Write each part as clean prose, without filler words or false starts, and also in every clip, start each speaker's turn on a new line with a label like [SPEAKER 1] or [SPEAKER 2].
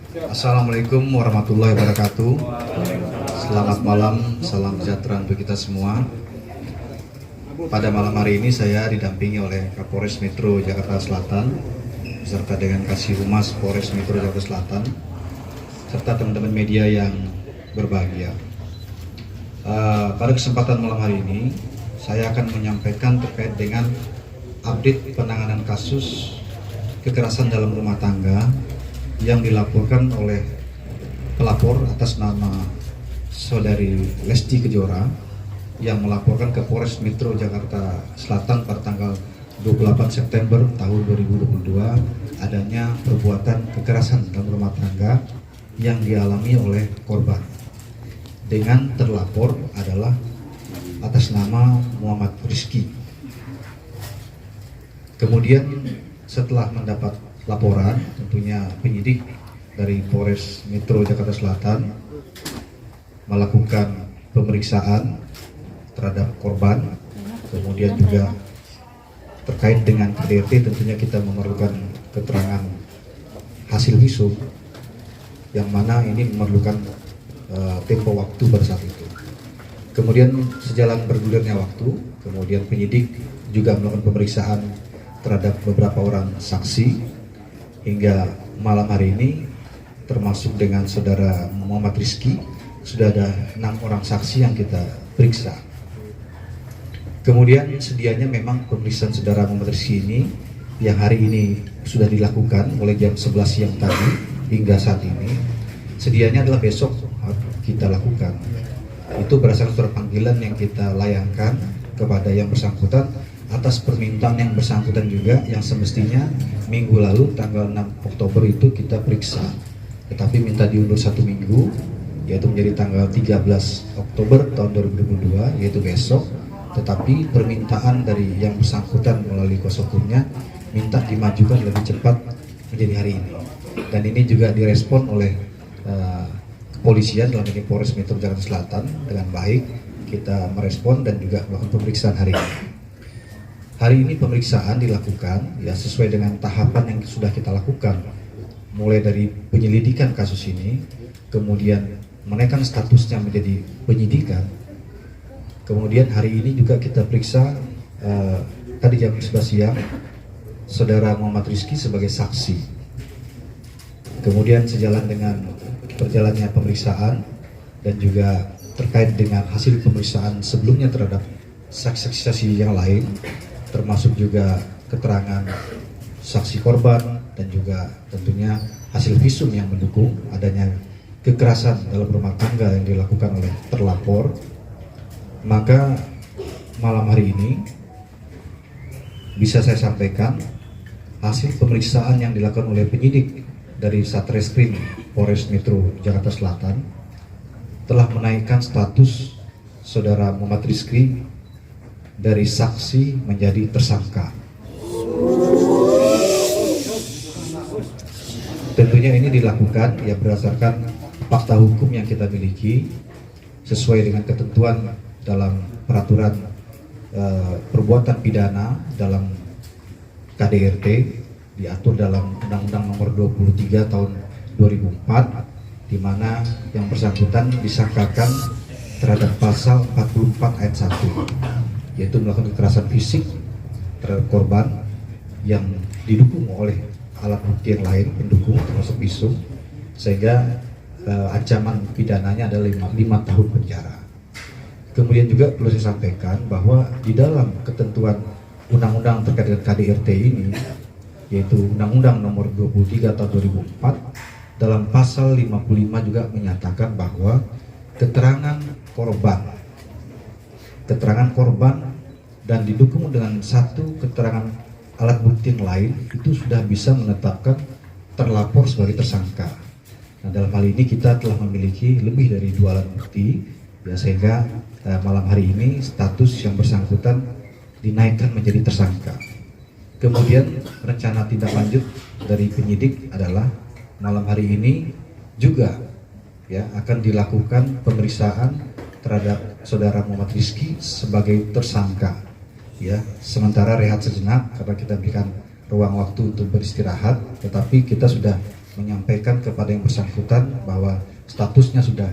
[SPEAKER 1] Assalamualaikum warahmatullahi wabarakatuh. Selamat malam, salam sejahtera untuk kita semua. Pada malam hari ini saya didampingi oleh Kapolres Metro Jakarta Selatan beserta dengan Kasih Humas Polres Metro Jakarta Selatan serta teman-teman media yang berbahagia. Pada kesempatan malam hari ini saya akan menyampaikan terkait dengan update penanganan kasus kekerasan dalam rumah tangga yang dilaporkan oleh pelapor atas nama saudari Lesti Kejora yang melaporkan ke Polres Metro Jakarta Selatan pada tanggal 28 September tahun 2022 adanya perbuatan kekerasan dalam rumah tangga yang dialami oleh korban dengan terlapor adalah atas nama Muhammad Rizky. Kemudian setelah mendapat laporan, tentunya penyidik dari Polres Metro Jakarta Selatan melakukan pemeriksaan terhadap korban, kemudian juga terkait dengan KDRT tentunya kita memerlukan keterangan hasil visum yang mana ini memerlukan tempo waktu pada saat itu. Kemudian sejalan bergulirnya waktu, kemudian penyidik juga melakukan pemeriksaan terhadap beberapa orang saksi hingga malam hari ini termasuk dengan saudara Muhammad Rizky sudah ada 6 orang saksi yang kita periksa. Kemudian sedianya memang pemeriksaan saudara Muhammad Rizky ini yang hari ini sudah dilakukan mulai jam 11 siang tadi hingga saat ini, sedianya adalah besok kita lakukan. Itu berdasarkan surat panggilan yang kita layangkan kepada yang bersangkutan atas permintaan yang bersangkutan juga yang semestinya minggu lalu tanggal 6 Oktober itu kita periksa, tetapi minta diundur 1 minggu, yaitu menjadi tanggal 13 Oktober tahun 2022, yaitu besok. Tetapi permintaan dari yang bersangkutan melalui kuasa hukumnya minta dimajukan lebih cepat menjadi hari ini, dan ini juga direspon oleh kepolisian dalam ini Polres Metro Jakarta Selatan dengan baik. Kita merespon dan juga melakukan pemeriksaan hari ini. Hari ini pemeriksaan dilakukan ya sesuai dengan tahapan yang sudah kita lakukan, mulai dari penyelidikan kasus ini, kemudian menaikkan statusnya menjadi penyidikan. Kemudian hari ini juga kita periksa tadi jam 11 siang saudara Muhammad Rizky sebagai saksi. Kemudian sejalan dengan berjalannya pemeriksaan dan juga terkait dengan hasil pemeriksaan sebelumnya terhadap saksi-saksi yang lain, termasuk juga keterangan saksi korban dan juga tentunya hasil visum yang mendukung adanya kekerasan dalam rumah tangga yang dilakukan oleh terlapor. Maka malam hari ini bisa saya sampaikan hasil pemeriksaan yang dilakukan oleh penyidik dari Satreskrim Polres Metro Jakarta Selatan telah menaikkan status saudara Muhammad Rizky dari saksi menjadi tersangka. Tentunya ini dilakukan ya berdasarkan fakta hukum yang kita miliki sesuai dengan ketentuan dalam peraturan perbuatan pidana dalam KDRT diatur dalam Undang-Undang Nomor 23 Tahun 2004, di mana yang bersangkutan disangkakan terhadap pasal 44 ayat 1, yaitu melakukan kekerasan fisik terhadap korban yang didukung oleh alat bukti yang lain pendukung termasuk visum, sehingga ancaman pidananya adalah 5 tahun penjara. Kemudian juga perlu saya sampaikan bahwa di dalam ketentuan undang-undang terkait dengan KDRT ini, yaitu Undang-Undang Nomor 23 Tahun 2004, dalam pasal 55 juga menyatakan bahwa keterangan korban dan didukung dengan satu keterangan alat bukti yang lain itu sudah bisa menetapkan terlapor sebagai tersangka. Nah, dalam hal ini kita telah memiliki lebih dari 2 alat bukti ya, sehingga malam hari ini status yang bersangkutan dinaikkan menjadi tersangka. Kemudian rencana tindak lanjut dari penyidik adalah malam hari ini juga ya akan dilakukan pemeriksaan terhadap saudara Muhammad Rizky sebagai tersangka ya, sementara rehat sejenak karena kita berikan ruang waktu untuk beristirahat, tetapi kita sudah menyampaikan kepada yang bersangkutan bahwa statusnya sudah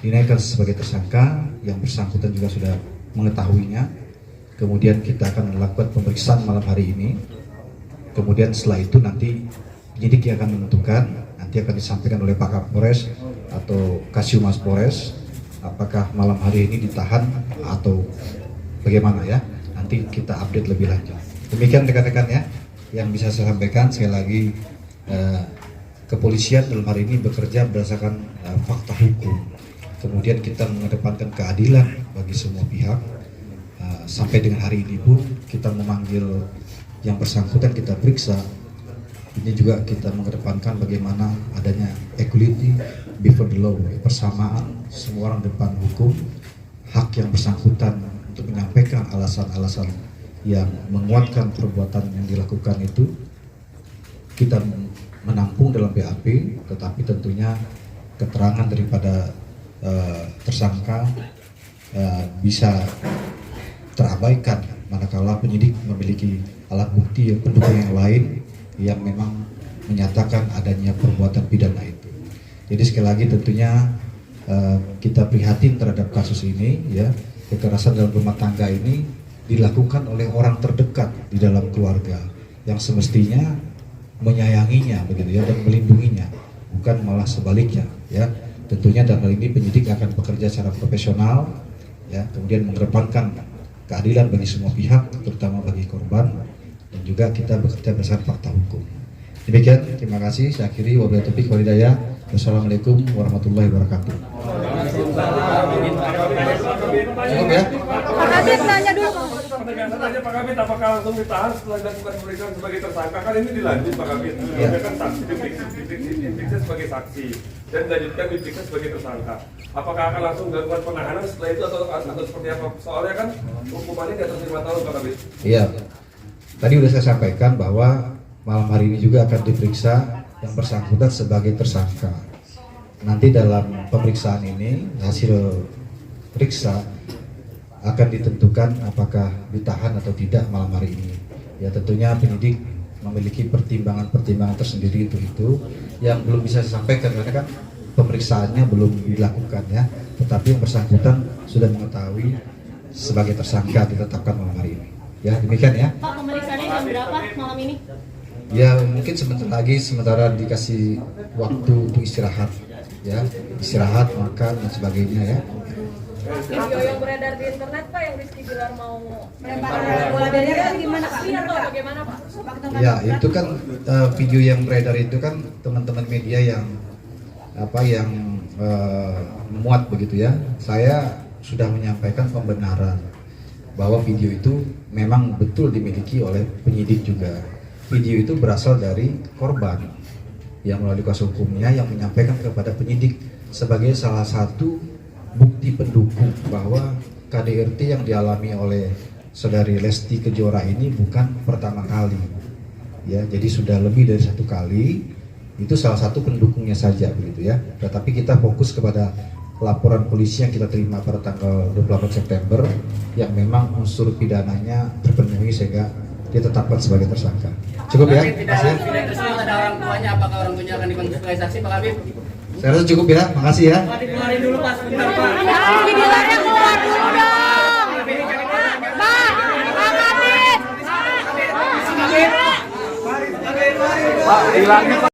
[SPEAKER 1] dinaikkan sebagai tersangka, yang bersangkutan juga sudah mengetahuinya. Kemudian kita akan melakukan pemeriksaan malam hari ini. Kemudian setelah itu nanti penyidik yang akan menentukan, nanti akan disampaikan oleh Pak Kapolres atau Kasiumas Polres, apakah malam hari ini ditahan atau bagaimana ya. Nanti kita update lebih lanjut. Demikian rekan-rekan ya, yang bisa saya sampaikan. Sekali lagi, kepolisian dalam hari ini bekerja berdasarkan fakta hukum. Kemudian kita mengedepankan keadilan bagi semua pihak. Sampai dengan hari ini pun kita memanggil yang bersangkutan, kita periksa. Ini juga kita mengedepankan bagaimana adanya equality before the law, persamaan semua orang depan hukum. Hak yang bersangkutan untuk menyampaikan alasan-alasan yang menguatkan perbuatan yang dilakukan itu kita menampung dalam BAP, tetapi tentunya keterangan daripada tersangka bisa terabaikan manakala penyidik memiliki alat bukti yang pendukung yang lain yang memang menyatakan adanya perbuatan pidana itu. Jadi sekali lagi tentunya kita prihatin terhadap kasus ini ya. Kekerasan dalam rumah tangga ini dilakukan oleh orang terdekat di dalam keluarga yang semestinya menyayanginya begitu ya dan melindunginya, bukan malah sebaliknya ya. Tentunya dalam hal ini penyidik akan bekerja secara profesional ya, kemudian mengedepankan keadilan bagi semua pihak, terutama bagi korban, dan juga kita bekerja berdasarkan fakta hukum. Demikian, terima kasih. Saya akhiri, wabillahi taufiq wal hidayah. Wassalamualaikum warahmatullahi wabarakatuh. Cukup ya?
[SPEAKER 2] Pak Kabit nanya dulu.
[SPEAKER 3] Pertanyaan saja Pak Kabit, apakah langsung ditahan setelah dilakukan pemeriksaan sebagai tersangka? Kan ini dilanjut Pak Kabit.
[SPEAKER 1] Ya.
[SPEAKER 3] Kan saksi diperiksa sebagai saksi dan dilanjutkan diperiksa sebagai tersangka. Apakah akan langsung dilakukan penahanan setelah itu atau seperti apa? Soalnya kan hukumannya di atas 5 tahun Pak Kabit.
[SPEAKER 1] Iya. Tadi sudah saya sampaikan bahwa malam hari ini juga akan diperiksa yang bersangkutan sebagai tersangka. Nanti dalam pemeriksaan ini hasil periksa akan ditentukan apakah ditahan atau tidak malam hari ini. Ya tentunya penyidik memiliki pertimbangan-pertimbangan tersendiri untuk itu yang belum bisa saya sampaikan karena kan pemeriksaannya belum dilakukan ya. Tetapi yang bersangkutan sudah mengetahui sebagai tersangka ditetapkan malam hari ini. Ya demikian ya.
[SPEAKER 2] Pak, pemeriksaannya jam berapa malam ini?
[SPEAKER 1] Ya mungkin sebentar lagi, sementara dikasih waktu untuk istirahat ya, istirahat, makan dan sebagainya ya.
[SPEAKER 4] Video yang beredar di internet Pak yang Rizky Bilar mau
[SPEAKER 2] Beredarnya gimana Pak?
[SPEAKER 4] Benar atau bagaimana Pak?
[SPEAKER 1] Ya itu kan video yang beredar itu kan teman-teman media yang memuat begitu ya. Saya sudah menyampaikan pembenaran bahwa video itu memang betul dimiliki oleh penyidik juga. Video itu berasal dari korban yang melalui kuasa hukumnya yang menyampaikan kepada penyidik sebagai salah satu bukti pendukung bahwa KDRT yang dialami oleh saudari Lesti Kejora ini bukan pertama kali ya, jadi sudah lebih dari satu kali. Itu salah satu pendukungnya saja begitu ya. Tetapi kita fokus kepada laporan polisi yang kita terima pada tanggal 28 September yang memang unsur pidananya terpenuhi sehingga ditetapkan sebagai tersangka. Cukup ya?
[SPEAKER 5] Tidak tersebut ada orang tuanya, apakah orang tuanya akan dipanggil sebagai saksi Pak Kabit?
[SPEAKER 1] Saya rasa cukup ya, makasih ya.
[SPEAKER 5] Pak dikeluarin dulu Pak, sebentar Pak.
[SPEAKER 2] Videonya keluar dulu dong. Pak, Pak Kabit.
[SPEAKER 3] Pak, hilangnya Pak.